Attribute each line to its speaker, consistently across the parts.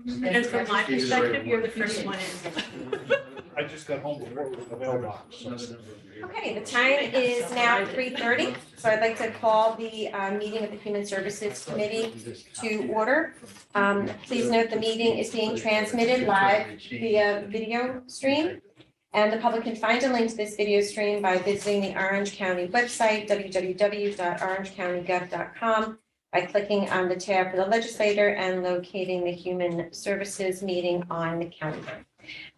Speaker 1: And from my perspective, you're the first one in.
Speaker 2: I just got home before it was in the mailbox. So.
Speaker 3: Okay, the time is now 3:30, so I'd like to call the meeting of the Human Services Committee to order. Please note the meeting is being transmitted live via video stream. And the public can find a link to this video stream by visiting the Orange County website, www.orangecountygov.com, by clicking on the tab for the legislator and locating the Human Services meeting on the county.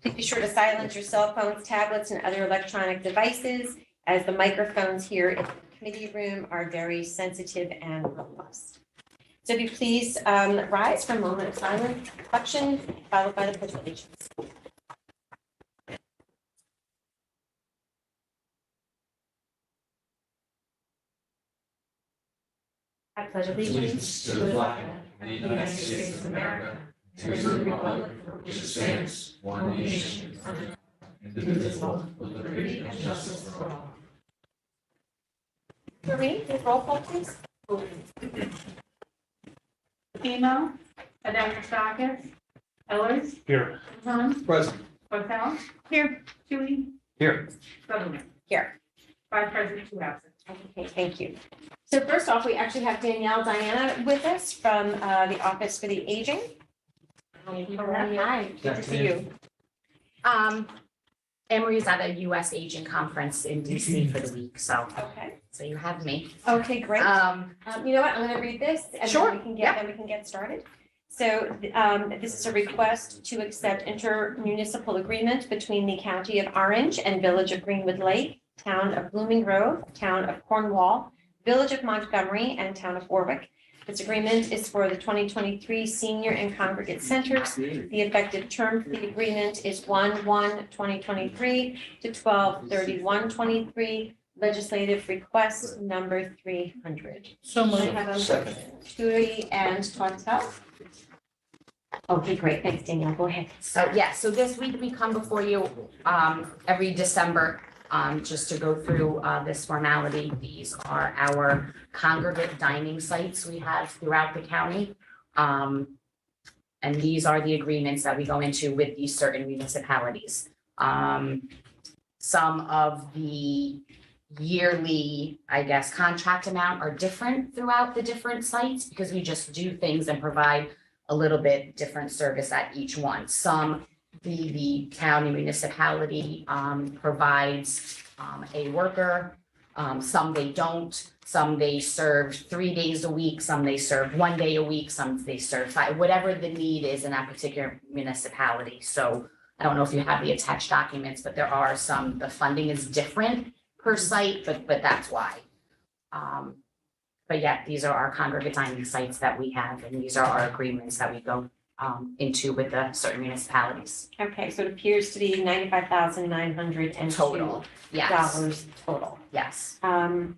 Speaker 3: Please be sure to silence your cell phones, tablets, and other electronic devices, as the microphones here in the committee room are very sensitive and robust. So if you please rise for a moment of silent reflection, followed by the Pledge of Allegiance. I pledge allegiance
Speaker 4: to the flag of the United States of America, to the republic for which it stands, one nation, indivisible, with liberty and justice for all.
Speaker 3: Marie, please roll call, please.
Speaker 1: Emo, Adamopoulos, Ellers,
Speaker 2: Here.
Speaker 1: Hunt,
Speaker 4: Present.
Speaker 1: Hotel. Here. Tui,
Speaker 4: Here.
Speaker 1: Sutherland.
Speaker 3: Here.
Speaker 1: Five present, two absent.
Speaker 3: Okay, thank you. So first off, we actually have Danielle Diana with us from the Office for the Aging. Hi, good to see you.
Speaker 5: Emery's at a US Aging Conference in DC for the week, so
Speaker 3: Okay,
Speaker 5: you have me.
Speaker 3: okay, great. You know what, I'm gonna read this and
Speaker 5: Sure,
Speaker 3: then we can get started. So this is a request to accept intermunicipal agreement between the County of Orange and Village of Greenwood Lake, Town of Blooming Grove, Town of Cornwall, Village of Montgomery, and Town of Warwick. This agreement is for the 2023 Senior and Congregate Centers. The effective term for the agreement is 1/1/2023 to 12/31/23. Legislative request number 300.
Speaker 1: So
Speaker 3: I have a
Speaker 4: Second.
Speaker 3: Tui and Tonto. Okay, great. Thanks, Danielle. Go ahead.
Speaker 5: So this week we come before you every December just to go through this formality. These are our congregate dining sites we have throughout the county. And these are the agreements that we go into with these certain municipalities. Some of the yearly, I guess, contract amount are different throughout the different sites because we just do things and provide a little bit different service at each one. Some, the county municipality provides a worker. Some they don't. Some they serve 3 days a week. Some they serve 1 day a week. Some they serve 5, whatever the need is in that particular municipality. So I don't know if you have the attached documents, but there are some, the funding is different per site, but that's why. But yeah, these are our congregate dining sites that we have, and these are our agreements that we go into with the certain municipalities.
Speaker 3: Okay, so it appears to be $95,902
Speaker 5: Total, yes,
Speaker 3: total.
Speaker 5: yes.
Speaker 3: You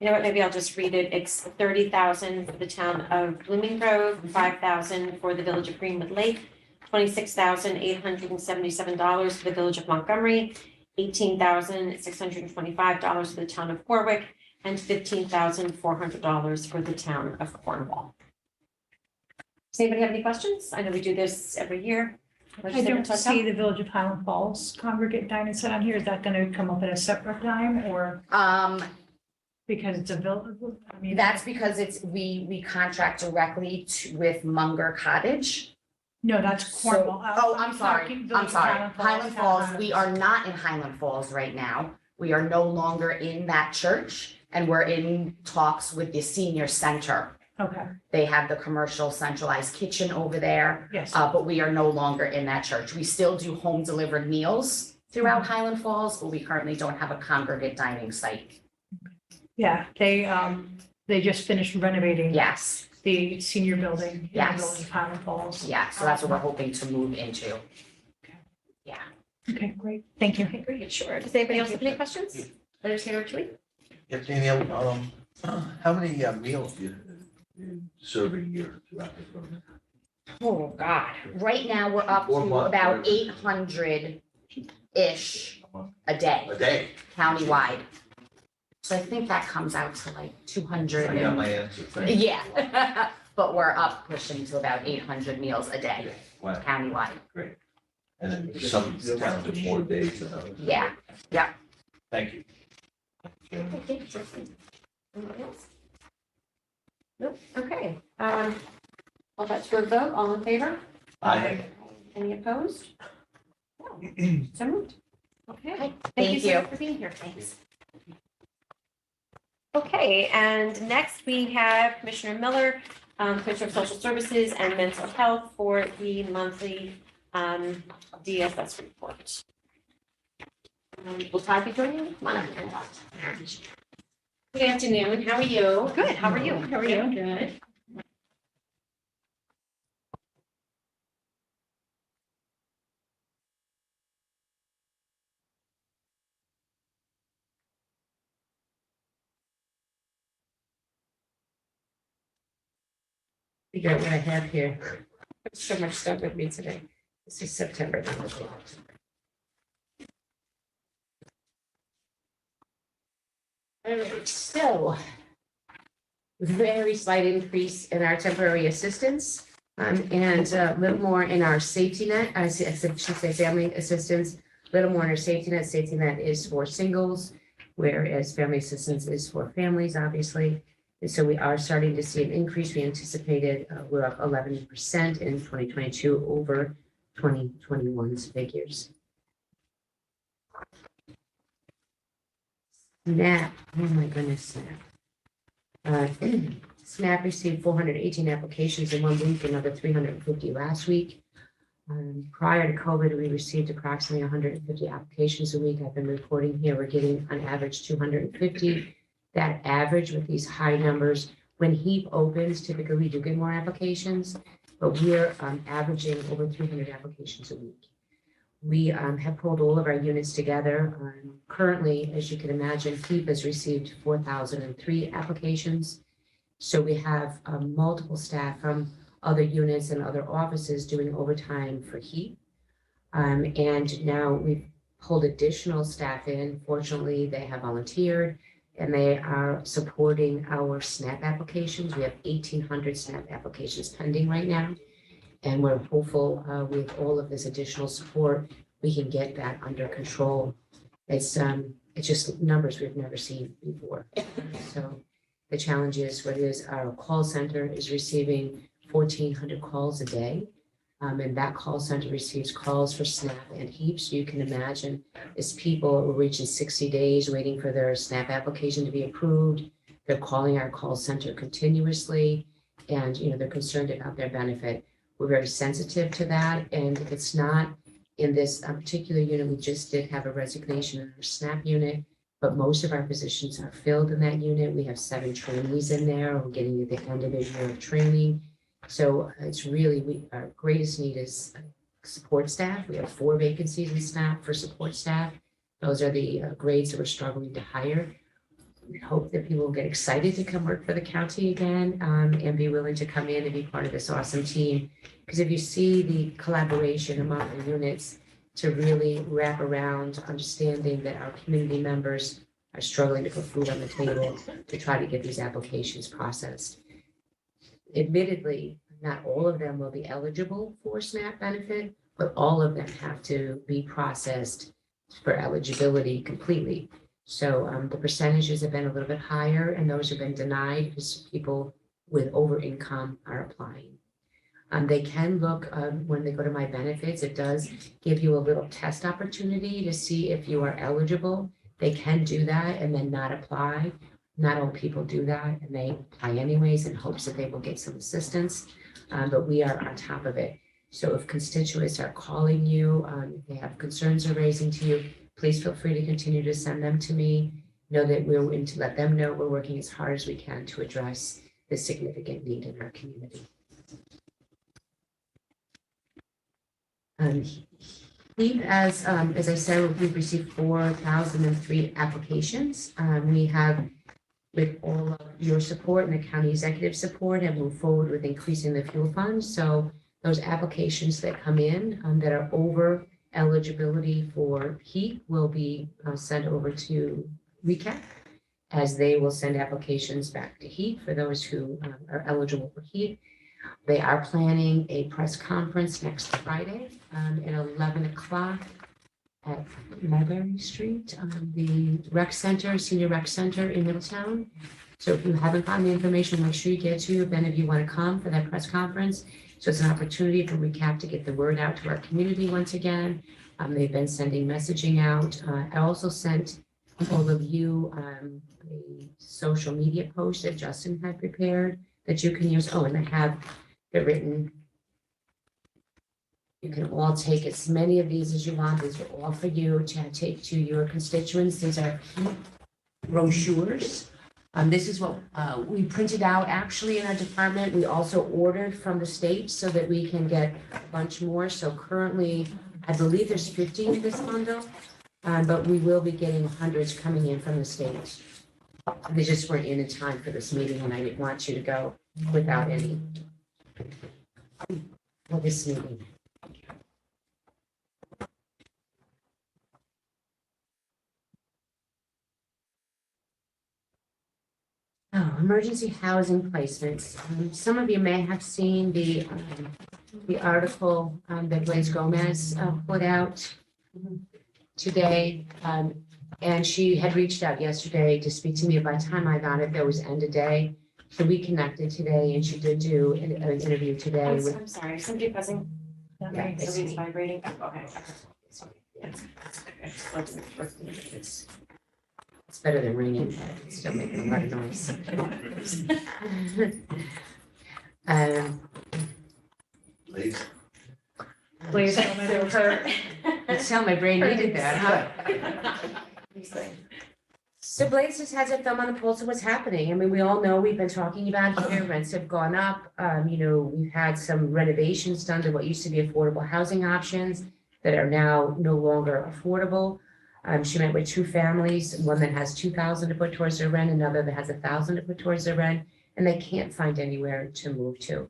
Speaker 3: know what, maybe I'll just read it. It's 30,000 for the town of Blooming Grove, 5,000 for the village of Greenwood Lake, $26,877 for the village of Montgomery, $18,625 for the town of Warwick, and $15,400 for the town of Cornwall. Does anybody have any questions? I know we do this every year.
Speaker 6: I don't see the Village of Highland Falls congregate dining set on here. Is that gonna come up at a separate time or because it's a village? I mean,
Speaker 5: That's because we contract directly with Munger Cottage.
Speaker 6: no, that's
Speaker 5: So-
Speaker 6: Cornwall.
Speaker 5: I'm sorry, Highland Falls, we are not in Highland Falls right now. We are no longer in that church, and we're in talks with the senior center.
Speaker 6: Okay,
Speaker 5: They have the commercial centralized kitchen over there,
Speaker 6: yes,
Speaker 5: but we are no longer in that church. We still do home delivered meals throughout Highland Falls, but we currently don't have a congregate dining site.
Speaker 6: yeah, they just finished renovating
Speaker 5: Yes,
Speaker 6: the senior building in the
Speaker 5: Yes.
Speaker 6: Village of Highland Falls.
Speaker 5: yeah, so that's what we're hoping to move into. Yeah.
Speaker 6: Okay, great, thank you.
Speaker 3: Okay, great, sure. Does anybody else have any questions? Legislator Tui?
Speaker 4: Yeah, Danielle, how many meals do you serve a year throughout the program?
Speaker 5: Oh, God. Right now, we're up
Speaker 4: Or
Speaker 5: to
Speaker 4: month,
Speaker 5: about
Speaker 4: whatever.
Speaker 5: 800-ish a day,
Speaker 4: A day?
Speaker 5: countywide. So I think that comes out to like 200.
Speaker 4: I got my answer, thank you.
Speaker 5: Yeah, but we're up pushing to about 800 meals a day.
Speaker 4: Wow,
Speaker 5: countywide.
Speaker 4: great. And then some towns have more days than others.
Speaker 5: Yeah,
Speaker 4: Thank you.
Speaker 3: Anyone else? Nope, okay. I'll bet to a vote, all in favor?
Speaker 4: Aye.
Speaker 3: Any opposed? No. So moved. Okay. Thank you
Speaker 5: Thank
Speaker 3: so
Speaker 5: you.
Speaker 3: much for being here. Thanks. Okay, and next we have Commissioner Miller, Commissioner of Social Services and Mental Health for the monthly DSS report. Will Todd be joining you? Come on up. Good afternoon, how are you? Good, how are you?
Speaker 6: How are you?
Speaker 3: Good.
Speaker 7: Figure out what I have here. There's so much stuff with me today. This is September. All right, so very slight increase in our temporary assistance, and a little more in our safety net. I should say family assistance, a little more in our safety net. Safety net is for singles, whereas family assistance is for families, obviously. And so we are starting to see an increase. We anticipated we're up 11% in 2022 over 2021's figures. SNAP, oh my goodness, SNAP. SNAP received 418 applications in 1 week, another 350 last week. Prior to COVID, we received approximately 150 applications a week. I've been reporting here, we're getting on average 250. That average with these high numbers, when HEAP opens, typically we do get more applications, but we're averaging over 300 applications a week. We have pulled all of our units together. Currently, as you can imagine, HEAP has received 4,003 applications. So we have multiple staff from other units and other offices doing overtime for HEAP. And now we've pulled additional staff in. Fortunately, they have volunteered and they are supporting our SNAP applications. We have 1,800 SNAP applications pending right now. And we're hopeful with all of this additional support, we can get that under control. It's just numbers we've never seen before. So the challenge is what is our call center is receiving 1,400 calls a day. And that call center receives calls for SNAP and HEAP. So you can imagine as people are reaching 60 days waiting for their SNAP application to be approved, they're calling our call center continuously and they're concerned about their benefit. We're very sensitive to that. And if it's not in this particular unit, we just did have a resignation in our SNAP unit, but most of our positions are filled in that unit. We have 7 trainees in there. We're getting to the end of their year of training. So it's really, our greatest need is support staff. We have 4 vacancies in SNAP for support staff. Those are the grades that we're struggling to hire. We hope that people will get excited to come work for the county again and be willing to come in and be part of this awesome team. Because if you see the collaboration among the units to really wrap around understanding that our community members are struggling to put food on the table to try to get these applications processed. Admittedly, not all of them will be eligible for SNAP benefit, but all of them have to be processed for eligibility completely. So the percentages have been a little bit higher and those have been denied because people with over income are applying. They can look when they go to My Benefits, it does give you a little test opportunity to see if you are eligible. They can do that and then not apply. Not all people do that and they apply anyways in hopes that they will get some assistance, but we are on top of it. So if constituents are calling you, if they have concerns they're raising to you, please feel free to continue to send them to me. Know that we're willing to let them know we're working as hard as we can to address this significant need in our community. HEAP, as I said, we've received 4,003 applications. We have, with all of your support and the county executive support, have moved forward with increasing the fuel fund. So those applications that come in that are over eligibility for HEAP will be sent over to RECAP, as they will send applications back to HEAP for those who are eligible for HEAP. They are planning a press conference next Friday at 11 o'clock at Mulberry Street, the rec center, senior rec center in Middletown. So if you haven't gotten the information, make sure you get it to you if any of you want to come for that press conference. So it's an opportunity for RECAP to get the word out to our community once again. They've been sending messaging out. I also sent all of you a social media post that Justin had prepared that you can use. Oh, and I have it written. You can all take as many of these as you want. These are all for you to take to your constituents. These are brochures. This is what we printed out actually in our department. We also ordered from the state so that we can get a bunch more. So currently, I believe there's 50 in this bundle, but we will be getting hundreds coming in from the state. They just weren't in time for this meeting, and I didn't want you to go without any for this meeting. Oh, emergency housing placements. Some of you may have seen the article that Blaise Gomez put out today. And she had reached out yesterday to speak to me. By the time I got it, there was end of day. So we connected today, and she did do an interview today with.
Speaker 3: I'm sorry, somebody pressing,
Speaker 7: Yeah,
Speaker 3: somebody's vibrating. Okay.
Speaker 7: It's better than ringing, but it's still making a lot of noise.
Speaker 6: Please.
Speaker 3: So her.
Speaker 7: Let's tell my brain needed that, huh? So Blaise just has a thumb on the pulse of what's happening. I mean, we all know, we've been talking about here, rents have gone up. We've had some renovations done to what used to be affordable housing options that are now no longer affordable. She met with two families, one that has 2,000 to put towards their rent, another that has 1,000 to put towards their rent, and they can't find anywhere to move to.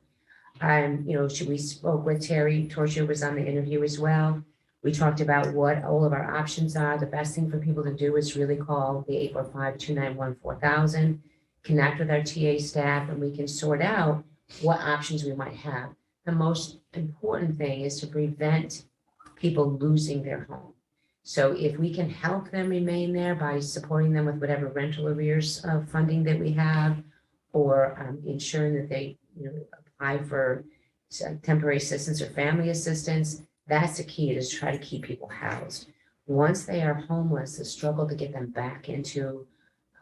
Speaker 7: We spoke with Terry Torchia was on the interview as well. We talked about what all of our options are. The best thing for people to do is really call the 845-291-4000, connect with our TA staff, and we can sort out what options we might have. The most important thing is to prevent people losing their home. So if we can help them remain there by supporting them with whatever rental arrears funding that we have, or ensuring that they apply for temporary assistance or family assistance, that's the key, is try to keep people housed. Once they are homeless, the struggle to get them back into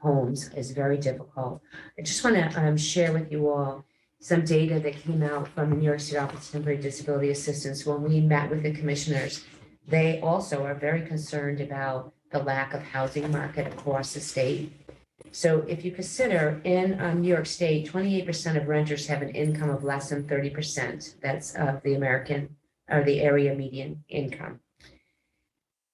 Speaker 7: homes is very difficult. I just want to share with you all some data that came out from the New York State Office of Temporary Disability Assistance when we met with the commissioners. They also are very concerned about the lack of housing market across the state. So if you consider in New York State, 28% of renters have an income of less than 30%. That's of the American or the area median income.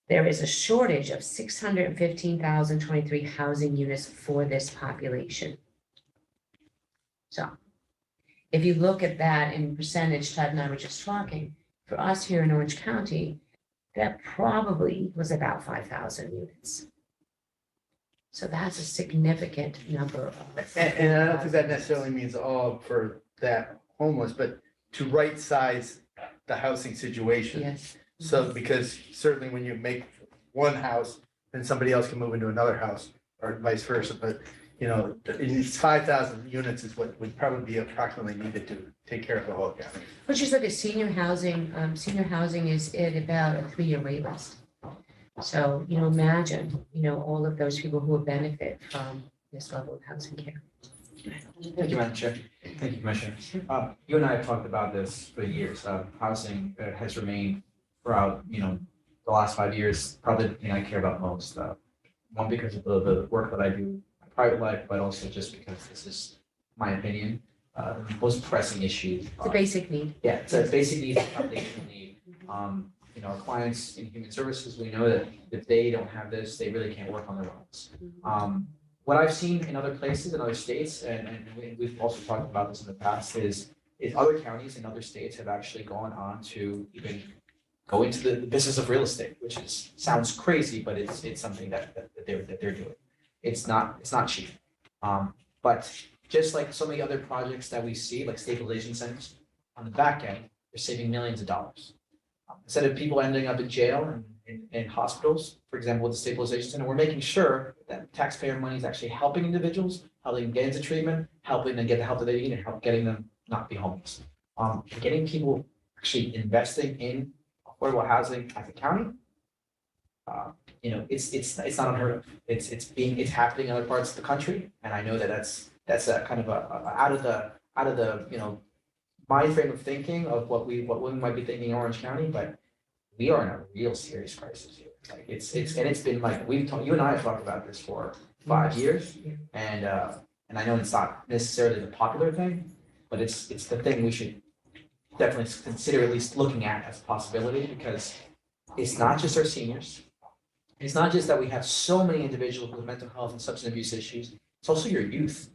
Speaker 7: There is a shortage of 615,023 housing units for this population. So if you look at that in percentage, Todd and I were just talking, for us here in Orange County, that probably was about 5,000 units. So that's a significant number of.
Speaker 2: And I don't think that necessarily means all for that homeless, but to right size the housing situation.
Speaker 7: Yes.
Speaker 2: So, because certainly when you make one house, then somebody else can move into another house or vice versa. But, it's 5,000 units is what would probably be approximately needed to take care of the whole county.
Speaker 7: Let's just look at senior housing. Senior housing is at about a 3-year wait list. So, imagine, all of those people who will benefit from this level of housing care.
Speaker 8: Thank you, Madam Chair. Thank you, Commissioner. You and I have talked about this for years. Housing has remained throughout, the last 5 years, probably the thing I care about most. One, because of the work that I do in my private life, but also just because this is my opinion, the most pressing issue.
Speaker 7: It's a basic need.
Speaker 8: Yeah, it's a basic need, it's a foundational need. Our clients in human services, we know that if they don't have this, they really can't work on their own. What I've seen in other places, in other states, and we've also talked about this in the past, is other counties in other states have actually gone on to even go into the business of real estate, which sounds crazy, but it's something that they're doing. It's not cheap. But just like so many other projects that we see, like stabilization centers, on the back end, they're saving millions of dollars. Instead of people ending up in jail and in hospitals, for example, with the stabilization center, we're making sure that taxpayer money is actually helping individuals, helping them get into treatment, helping them get the help that they need, and help getting them not be homeless. Getting people actually investing in affordable housing at the county. It's not unheard of. It's happening in other parts of the country, and I know that that's a kind of a out of the mind frame of thinking of what we might be thinking in Orange County, but we are in a real serious crisis here. Like it's been like you and I have talked about this for 5 years, and I know it's not necessarily the popular thing, but it's the thing we should definitely consider at least looking at as a possibility, because it's not just our seniors. It's not just that we have so many individuals with mental health and substance abuse issues, it's also your youth.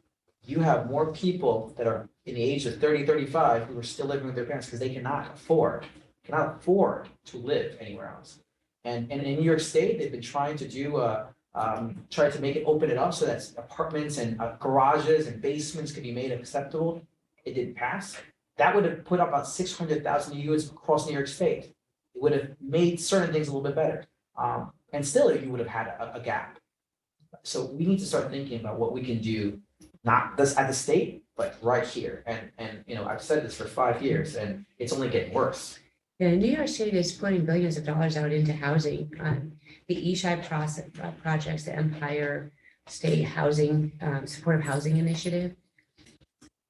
Speaker 8: You have more people that are in the age of 30, 35 who are still living with their parents because they cannot afford to live anywhere else. And in New York State, they've been trying to try to make it, open it up so that apartments and garages and basements can be made acceptable. It didn't pass. That would have put up about 600,000 units across New York State. It would have made certain things a little bit better. And still, you would have had a gap. So we need to start thinking about what we can do, not just at the state, but right here. And I've said this for 5 years, and it's only getting worse.
Speaker 7: Yeah, New York State is putting billions of dollars out into housing. The ESHI projects, the Empire State Housing, Supportive Housing Initiative.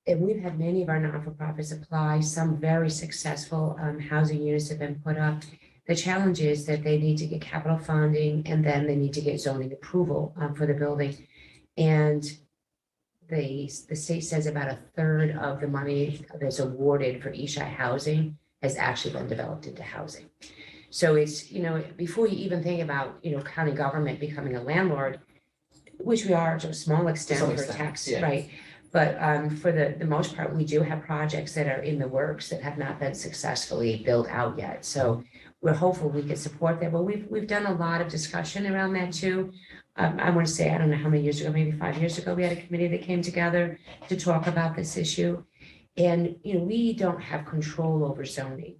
Speaker 7: And we've had many of our not-for-profits apply. Some very successful housing units have been put up. The challenge is that they need to get capital funding, and then they need to get zoning approval for the building. And the state says about a third of the money that's awarded for ESHI housing has actually been developed into housing. So it's, before you even think about, county government becoming a landlord, which we are to a small extent
Speaker 8: some
Speaker 7: for
Speaker 8: extent,
Speaker 7: tax,
Speaker 8: yeah.
Speaker 7: right? But for the most part, we do have projects that are in the works that have not been successfully built out yet. So we're hopeful we can support that, but we've done a lot of discussion around that too. I want to say, I don't know how many years ago, maybe 5 years ago, we had a committee that came together to talk about this issue. And, we don't have control over zoning.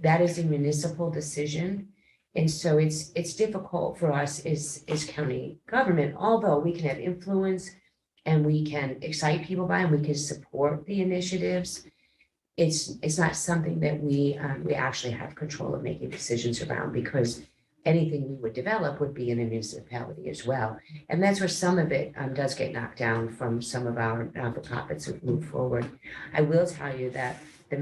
Speaker 7: That is a municipal decision. And so it's difficult for us as county government, although we can have influence and we can excite people by and we can support the initiatives. It's not something that we actually have control of making decisions around, because anything we would develop would be in a municipality as well. And that's where some of it does get knocked down from some of our not-for-profits who move forward. I will tell you that the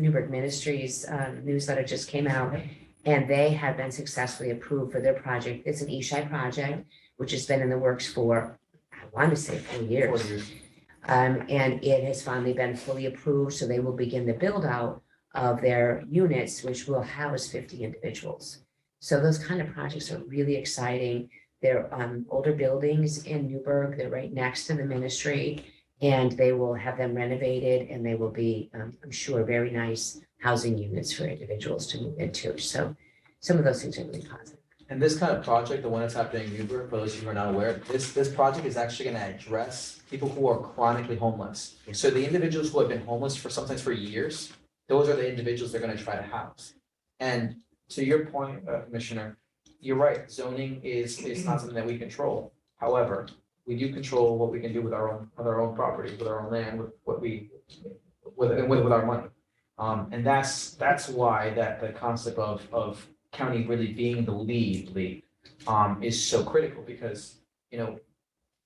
Speaker 7: Newburgh Ministries newsletter just came out, and they have been successfully approved for their project. It's an ESHI project, which has been in the works for, I want to say 4 years.
Speaker 8: 4 years.
Speaker 7: And it has finally been fully approved, so they will begin the build out of their units, which will house 50 individuals. So those kind of projects are really exciting. They're older buildings in Newburgh. They're right next to the ministry, and they will have them renovated, and they will be, I'm sure, very nice housing units for individuals to move into. So some of those things are really positive.
Speaker 8: And this kind of project, the one that's happening in Newburgh, for those of you who are not aware, this project is actually going to address people who are chronically homeless. So the individuals who have been homeless sometimes for years, those are the individuals they're going to try to house. And to your point, Commissioner, you're right. Zoning is not something that we control. However, we do control what we can do with our own property, with our own land, with our money. And that's why that the concept of county really being the lead is so critical, because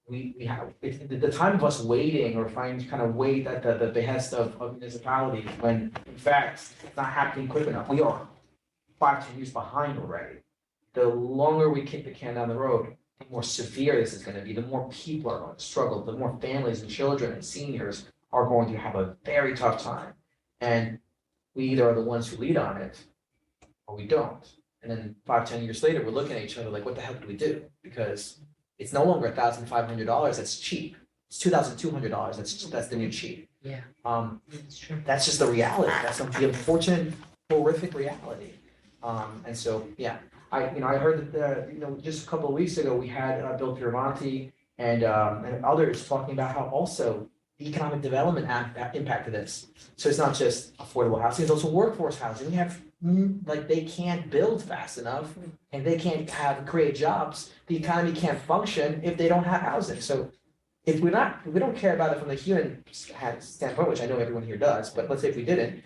Speaker 8: we have the time of us waiting or kind of wait at the behest of municipalities, when in fact it's not happening quick enough. We are 5-10 years behind already. The longer we kick the can down the road, the more severe this is going to be. The more people are going to struggle. The more families and children and seniors are going to have a very tough time. And we either are the ones who lead on it, or we don't. And then 5-10 years later, we're looking at each other like, what the hell do we do? Because it's no longer $1,500 that's cheap. It's $2,200 that's the new cheap.
Speaker 7: Yeah, that's true.
Speaker 8: That's just the reality. That's the unfortunate, horrific reality. And so, yeah, I heard that just a couple of weeks ago we had Bill Fioravanti and others talking about how also the economic development impact of this. So it's not just affordable housing, it's also workforce housing. We have, like, they can't build fast enough and they can't create jobs. The economy can't function if they don't have housing. So if we don't care about it from the human standpoint, which I know everyone here does, but let's say if we didn't,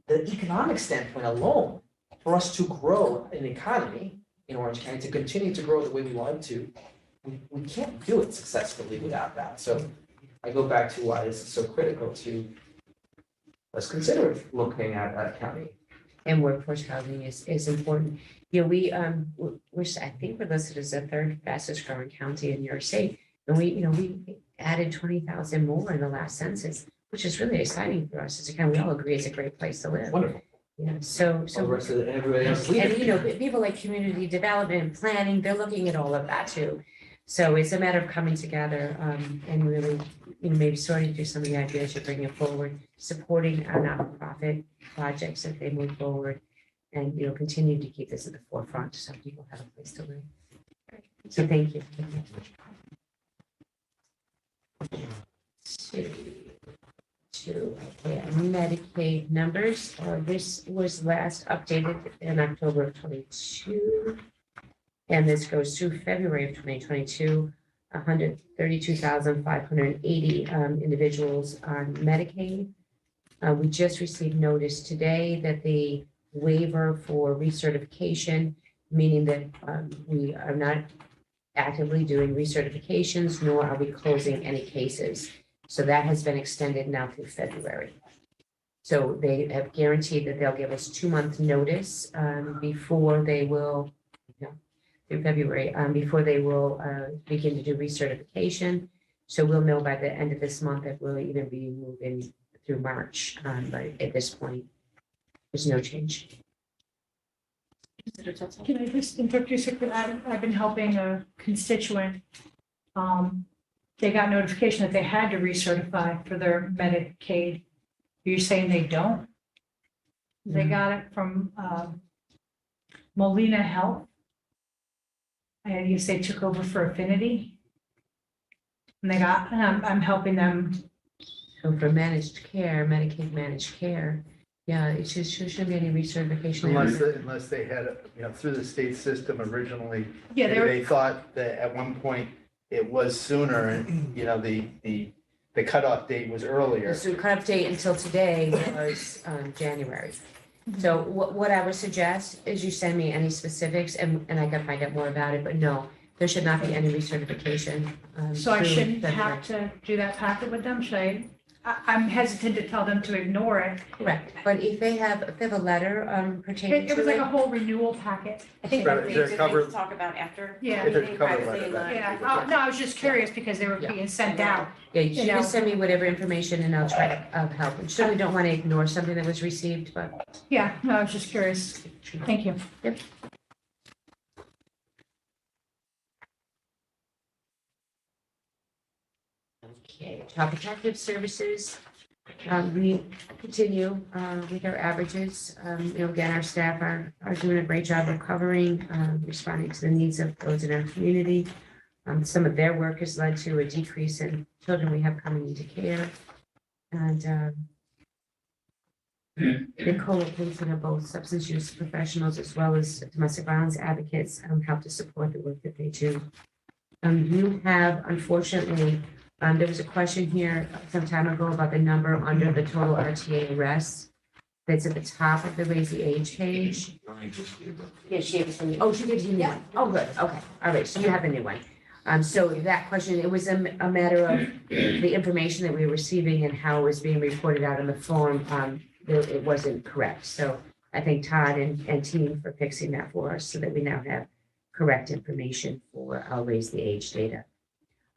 Speaker 8: the economic standpoint alone, for us to grow an economy in Orange County, to continue to grow the way we want to, we can't do it successfully without that. So I go back to why this is so critical to, let's consider looking at county.
Speaker 7: And workforce housing is important. You know, we're, I think we're listed as the third fastest growing county in New York State. And we added 20,000 more in the last census, which is really exciting for us as a county. We all agree it's a great place to live.
Speaker 8: Wonderful.
Speaker 7: Yeah, so.
Speaker 8: All the rest of everybody else. is
Speaker 7: And,
Speaker 8: leaving.
Speaker 7: people like community development and planning, they're looking at all of that too. So it's a matter of coming together, and really, maybe sorting through some of the ideas you're bringing forward, supporting our not-for-profit projects as they move forward, and, continue to keep this at the forefront so people have a place to live. So thank you. Medicaid numbers, this was last updated in October of 22. And this goes through February of 2022, 132,580 individuals on Medicaid. We just received notice today that the waiver for recertification, meaning that we are not actively doing recertifications, nor are we closing any cases. So that has been extended now through February. So they have guaranteed that they'll give us 2-month notice before they will, through February, before they will begin to do recertification. So we'll know by the end of this month if we'll even be moving through March. But at this point, there's no change.
Speaker 6: Can I just interrupt you, Secretary? I've been helping a constituent. They got notification that they had to recertify for their Medicaid. You're saying they don't? They got it from Molina Health. And you say took over for Affinity. And I'm helping them.
Speaker 7: So for managed care, Medicaid managed care, yeah, it shouldn't be any recertification.
Speaker 2: Unless they had, through the state system originally,
Speaker 6: Yeah,
Speaker 2: they thought that at one point it was sooner and, the cutoff date was earlier.
Speaker 7: So cutoff date until today was January. So what I would suggest is you send me any specifics and I can find out more about it, but no, there should not be any recertification.
Speaker 6: So I
Speaker 7: through
Speaker 6: shouldn't
Speaker 7: February.
Speaker 6: have to do that packet with them, should I? I'm hesitant to tell them to ignore it.
Speaker 7: Correct, but if they have a letter pertaining
Speaker 6: It was
Speaker 7: to
Speaker 6: like a
Speaker 7: it,
Speaker 6: whole renewal packet.
Speaker 1: I think
Speaker 2: Right,
Speaker 1: that's
Speaker 2: is
Speaker 1: the
Speaker 2: there
Speaker 1: thing
Speaker 2: cover-
Speaker 1: to talk about after.
Speaker 6: Yeah.
Speaker 2: If it's
Speaker 1: meeting
Speaker 2: covered
Speaker 1: privately
Speaker 2: by
Speaker 1: and
Speaker 2: that.
Speaker 6: Yeah, no, I was just curious because they were
Speaker 7: Yeah.
Speaker 6: being sent out.
Speaker 7: yeah, you
Speaker 6: you know.
Speaker 7: can send me whatever information and I'll try to help. And certainly don't want to ignore something that was received, but.
Speaker 6: Yeah, no, I was just curious. Thank you.
Speaker 7: Okay, Child Protective Services, we continue with our averages. Again, our staff are doing a great job of covering, responding to the needs of those in our community. Some of their work has led to a decrease in children we have coming into care. And the co-location of both substance use professionals as well as domestic violence advocates help to support the work that they do. You have, unfortunately, there was a question here some time ago about the number under the total RTA arrests. That's at the top of the raise the age page. Yeah, she gave us the new, oh, she gave you a new one. Oh, good, okay, all right, so you have the new one. So that question, it was a matter of the information that we were receiving and how it was being reported out in the form. It wasn't correct. So I thank Todd and team for fixing that for us so that we now have correct information for our raise the age data.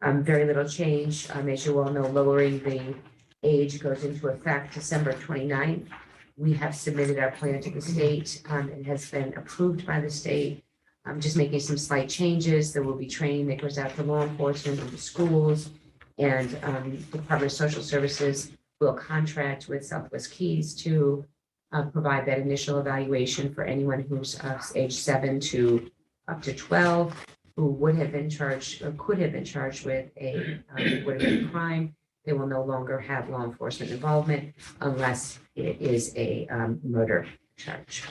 Speaker 7: Very little change. As you all know, lowering the age goes into effect December 29th. We have submitted our plan to the state. It has been approved by the state. Just making some slight changes. There will be training that goes out to law enforcement and to schools. And Department of Social Services will contract with Southwest Keys to provide that initial evaluation for anyone who's age 7 to up to 12, who would have been charged or could have been charged with a crime. They will no longer have law enforcement involvement unless it is a murder charge.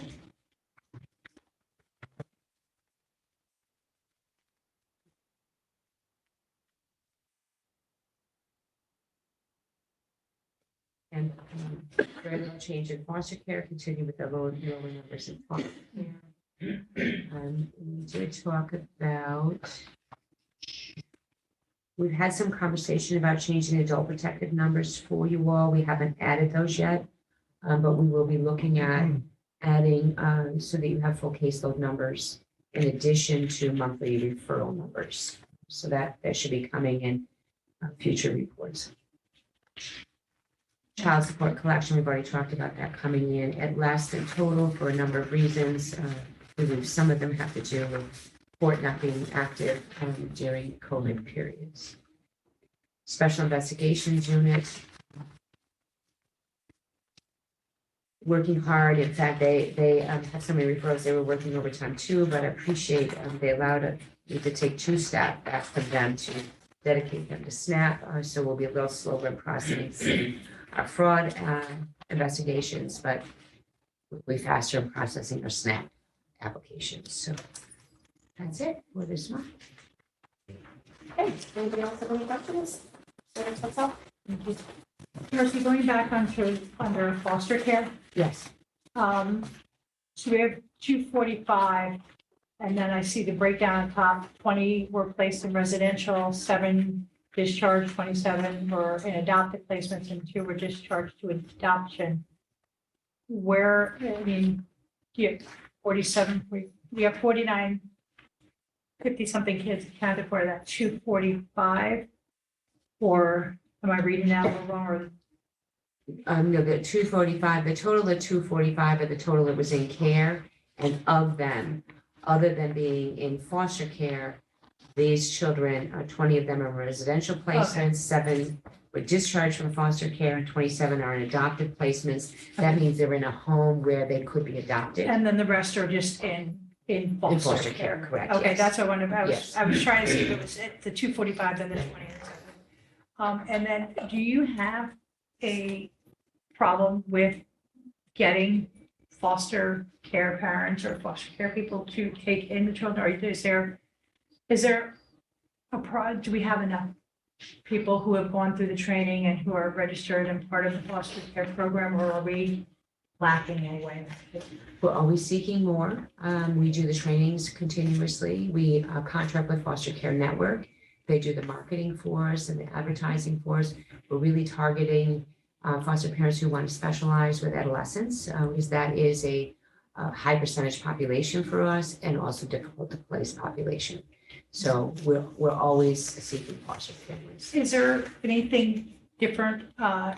Speaker 7: And very little change in foster care, continue with the lower numbers in foster care. We did talk about, we've had some conversation about changing adult protective numbers for you all. We haven't added those yet, but we will be looking at adding so that you have full caseload numbers in addition to monthly referral numbers. So that should be coming in future reports. Child support collection, we've already talked about that coming in at less than total for a number of reasons. We believe some of them have to do with court not being active during COVID periods. Special investigations unit. Working hard. In fact, they have so many referrals. They were working overtime too, but I appreciate they allowed me to take 2 staff back from them to dedicate them to SNAP. So we'll be a little slower in processing our fraud investigations, but we'll be faster in processing our SNAP applications. So that's it for this month.
Speaker 3: Okay, anybody else have any questions? What's up?
Speaker 6: Mercy, going back under foster care,
Speaker 7: Yes.
Speaker 6: so we have 245, and then I see the breakdown at top, 20 were placed in residential, 7 discharged, 27 were in adopted placements, and 2 were discharged to adoption. Where, I mean, yeah, 47, we have 49, 50-something kids accounted for that 245, or am I reading that a little wrong, or
Speaker 7: No, the 245, the total of 245 are the total that was in care. And of them, other than being in foster care, these children, 20 of them are residential placements, 7 were discharged from foster care, and 27 are in adopted placements. That means they're in a home where they could be adopted.
Speaker 6: and then the rest are just in foster care?
Speaker 7: Correct.
Speaker 6: Okay,
Speaker 7: yes.
Speaker 6: that's what I wanted,
Speaker 7: Yes.
Speaker 6: I was trying to see if it was the 245, then the 20. And then, do you have a problem with getting foster care parents or foster care people to take in the children? Or is there do we have enough people who have gone through the training and who are registered and part of the foster care program, or are we lacking anyway?
Speaker 7: We're always seeking more. We do the trainings continuously. We contract with Foster Care Network. They do the marketing for us and the advertising for us. We're really targeting foster parents who want to specialize with adolescents, because that is a high percentage population for us and also difficult to place population. So we're always seeking foster families.
Speaker 6: Is there anything different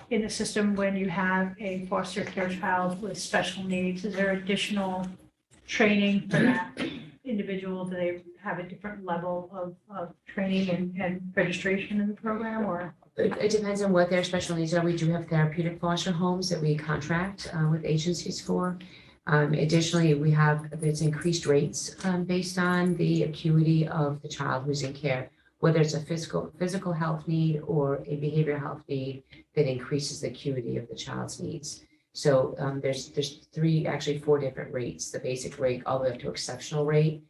Speaker 6: in the system when you have a foster care child with special needs? Is there additional training for that individual? Do they have a different level of training and registration in the program, or?
Speaker 7: It depends on what their special needs are. We do have therapeutic foster homes that we contract with agencies for. Additionally, we have there's increased rates based on the acuity of the child who's in care, whether it's a physical health need or a behavioral health need that increases the acuity of the child's needs. So there's 4 different rates: the basic rate all the way up to exceptional rate,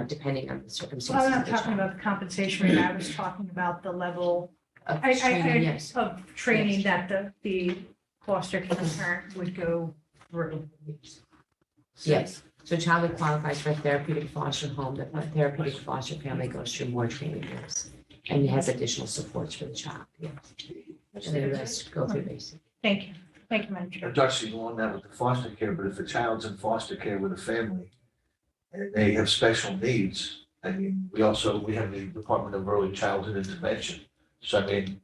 Speaker 7: depending on the circumstances.
Speaker 6: Well, I'm
Speaker 7: of
Speaker 6: not
Speaker 7: the
Speaker 6: talking
Speaker 7: child.
Speaker 6: about the compensation rate. I was talking about the level
Speaker 7: Of training, yes.
Speaker 6: of training that the foster care parent would go through.
Speaker 7: Yes, so a child that qualifies for a therapeutic foster home, the therapeutic foster family goes through more training years and has additional supports for the child, yes. And the rest go through basic.
Speaker 6: Thank you, Madam Chair.
Speaker 9: I'm actually going that with the foster care, but if a child's in foster care with a family and they have special needs, I mean, we have the Department of Early Childhood Intervention. So I mean,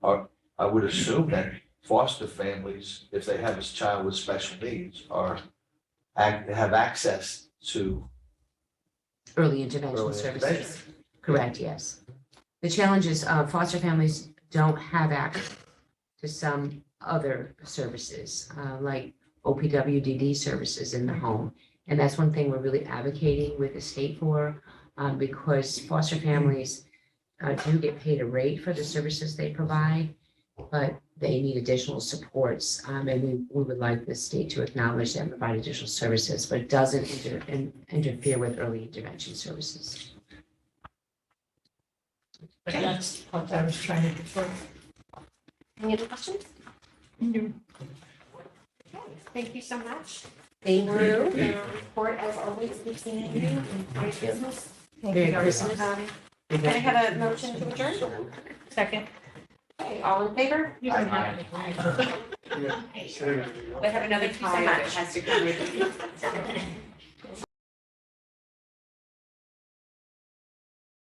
Speaker 9: I would assume that foster families, if they have a child with special needs, have access to
Speaker 7: Early intervention
Speaker 9: early
Speaker 7: services,
Speaker 9: intervention.
Speaker 7: correct, yes. The challenge is foster families don't have access to some other services, like OPWDD services in the home. And that's one thing we're really advocating with the state for, because foster families do get paid a rate for the services they provide, but they need additional supports, and we would like the state to acknowledge that and provide additional services, but it doesn't interfere with early intervention services.
Speaker 6: But that's what I was trying to do for.
Speaker 3: Any other questions?
Speaker 6: No.
Speaker 3: Thank you so much. Thank you. The report as always, good seeing you and great business.
Speaker 6: Thank
Speaker 7: Merry
Speaker 6: you.
Speaker 7: Christmas.
Speaker 3: Can I have a motion to adjourn?
Speaker 6: Second.
Speaker 3: Okay, all in favor?
Speaker 6: You don't have to.
Speaker 3: We have another
Speaker 1: Thank you so
Speaker 3: tie that
Speaker 1: much.
Speaker 3: has to come with.